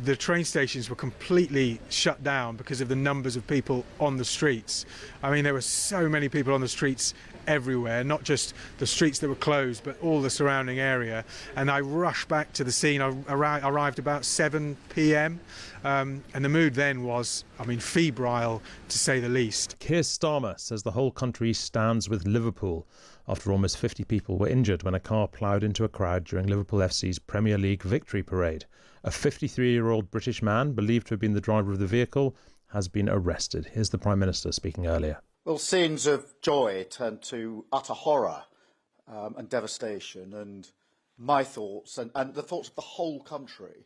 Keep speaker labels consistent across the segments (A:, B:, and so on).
A: the train stations were completely shut down because of the numbers of people on the streets. I mean, there were so many people on the streets everywhere, not just the streets that were closed, but all the surrounding area. And I rushed back to the scene. I arrived about 7 p.m. And the mood then was, febrile, to say the least.
B: Keir Starmer says the whole country stands with Liverpool after almost 50 people were injured when a car ploughed into a crowd during Liverpool FC's Premier League victory parade. A 53-year-old British man, believed to have been the driver of the vehicle, has been arrested. Here's the Prime Minister speaking earlier.
C: Well, scenes of joy turned to utter horror and devastation, and my thoughts and the thoughts of the whole country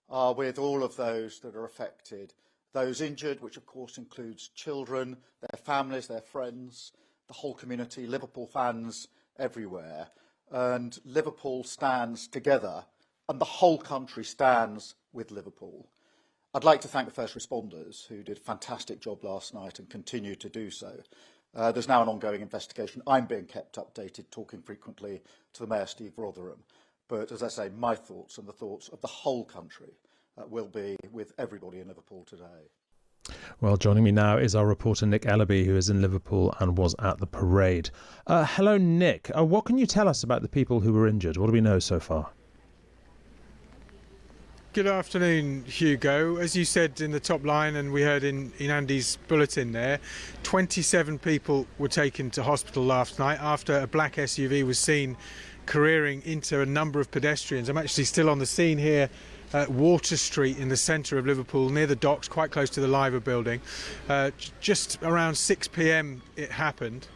C: are with all of those that are affected, those injured, which of course includes children, their families, their friends, the whole community, Liverpool fans everywhere. And Liverpool stands together, and the whole country stands with Liverpool. I'd like to thank the first responders who did a fantastic job last night and continue to do so. There's now an ongoing investigation. I'm being kept updated, talking frequently to the Mayor, Steve Rotherham. But as I say, my thoughts and the thoughts of the whole country will be with everybody in Liverpool today.
B: Well, joining me now is our reporter Nick Ellerby, who is in Liverpool and was at the parade. Hello, Nick. What can you tell us about the people who were injured? What do we know so far?
A: Good afternoon, Hugo. As you said in the top line, and we heard in Andy's bulletin there, 27 people were taken to hospital last night after a black SUV was seen careering into a number of pedestrians. I'm actually still on the scene here at Water Street in the centre of Liverpool, near the docks, quite close to the Liver building. Just around 6 p.m. it happened.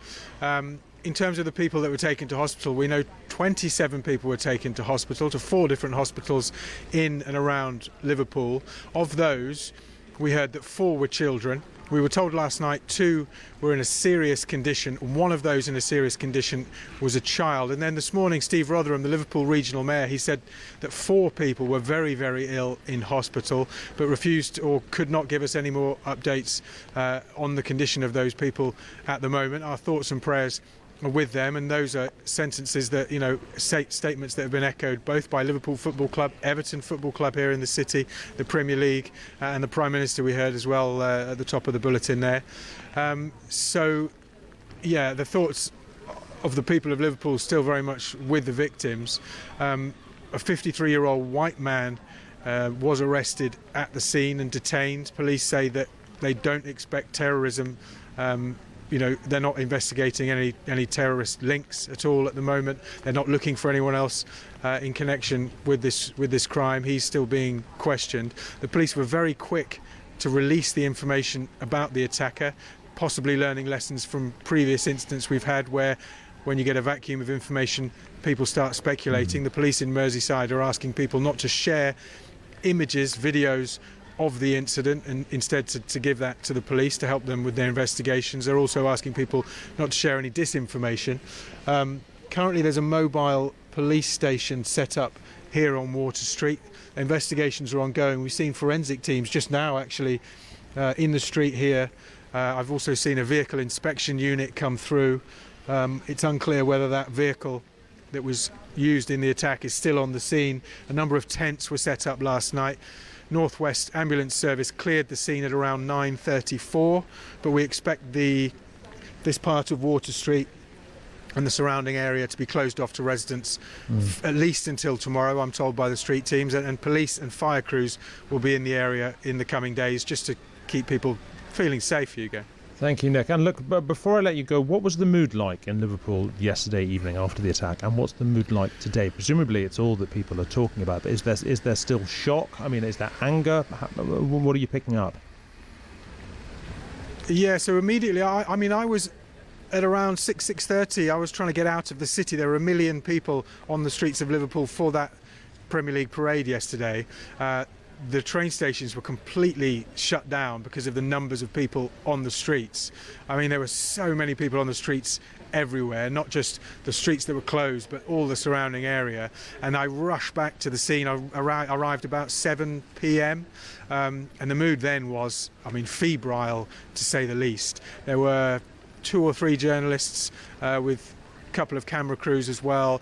A: In terms of the people that were taken to hospital, we know 27 people were taken to hospital, to 4 different hospitals in and around Liverpool. Of those, we heard that 4 were children. We were told last night 2 were in a serious condition. One of those in a serious condition was a child. And then this morning, Steve Rotherham, the Liverpool regional mayor, he said that 4 people were very, very ill in hospital, but refused or could not give us any more updates on the condition of those people at the moment. Our thoughts and prayers are with them, and those are sentences that, statements that have been echoed both by Liverpool Football Club, Everton Football Club here in the city, the Premier League, and the Prime Minister we heard as well at the top of the bulletin there. The thoughts of the people of Liverpool still very much with the victims. A 53-year-old white man was arrested at the scene and detained. Police say that they don't expect terrorism. They're not investigating any terrorist links at all at the moment. They're not looking for anyone else in connection with this crime. He's still being questioned. The police were very quick to release the information about the attacker, possibly learning lessons from previous incidents we've had where when you get a vacuum of information, people start speculating. The police in Merseyside are asking people not to share images, videos of the incident, and instead to give that to the police to help them with their investigations. They're also asking people not to share any disinformation. Currently there's a mobile police station set up here on Water Street. Investigations are ongoing. We've seen forensic teams just now actually in the street here. I've also seen a vehicle inspection unit come through. It's unclear whether that vehicle that was used in the attack is still on the scene. A number of tents were set up last night. Northwest Ambulance Service cleared the scene at around 9:34, but we expect this part of Water Street and the surrounding area to be closed off to residents at least until tomorrow, I'm told by the street teams, and police and fire crews will be in the area in the coming days just to keep people feeling safe, Hugo.
B: Thank you, Nick. And look, before I let you go, what was the mood like in Liverpool yesterday evening after the attack, and what's the mood like today? Presumably it's all that people are talking about, but is there still shock? Is there anger? What are you picking up? Yeah,
A: so immediately, I was at around 6:30, I was trying to get out of the city. There were 1 million people on the streets of Liverpool for that Premier League parade yesterday. The train stations were completely shut down because of the numbers of people on the streets. There were so many people on the streets everywhere, not just the streets that were closed, but all the surrounding area. And I rushed back to the scene. I arrived about 7 p.m. And the mood then was, febrile, to say the least. There were 2 or 3 journalists with a couple of camera crews as well.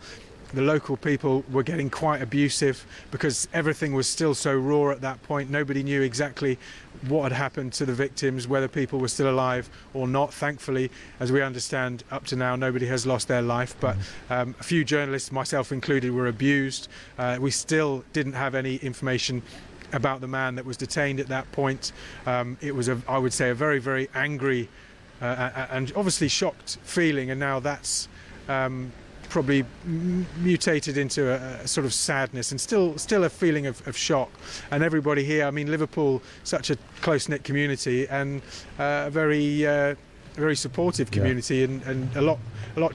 A: The local people were getting quite abusive because everything was still so raw at that point. Nobody knew exactly what had happened to the victims, whether people were still alive or not. Thankfully, as we understand, up to now, nobody has lost their life, but a few journalists, myself included, were abused. We still didn't have any information about the man that was detained at that point. It was, I would say, a very, very angry and obviously shocked feeling, and now that's probably mutated into a sort of sadness and still a feeling of shock. And everybody here, I mean, Liverpool, such a close-knit community and a very supportive community, and a lot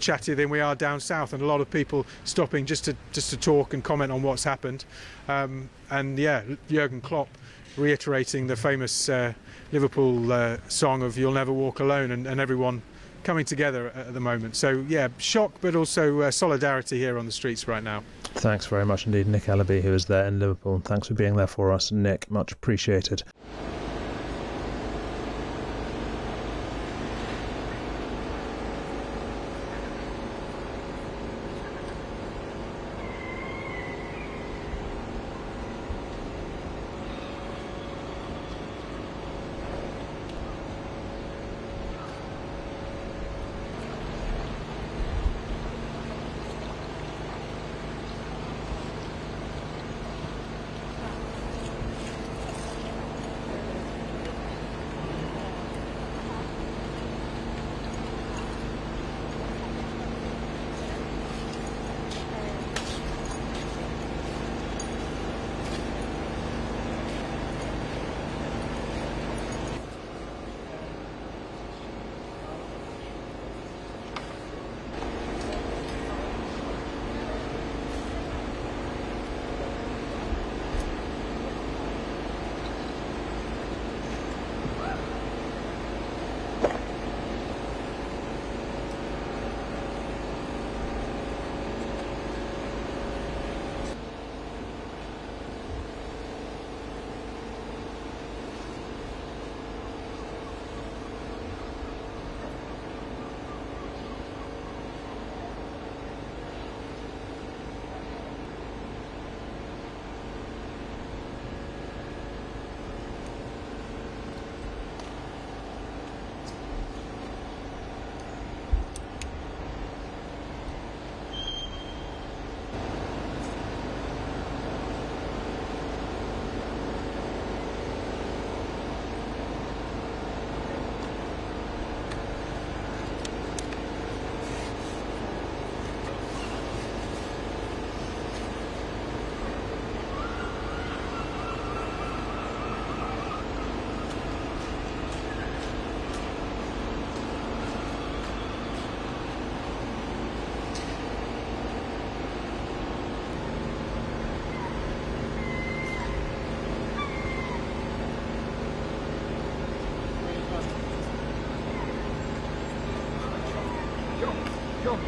A: chattier than we are down south, and a lot of people stopping just to talk and comment on what's happened. And yeah, Jurgen Klopp reiterating the famous Liverpool song of "You'll Never Walk Alone," and everyone coming together at the moment. So yeah, shock, but also solidarity here on the streets right now.
B: Thanks very much indeed, Nick Ellerby, who is there in Liverpool. Thanks for being there for us, Nick. Much appreciated.
D: Go.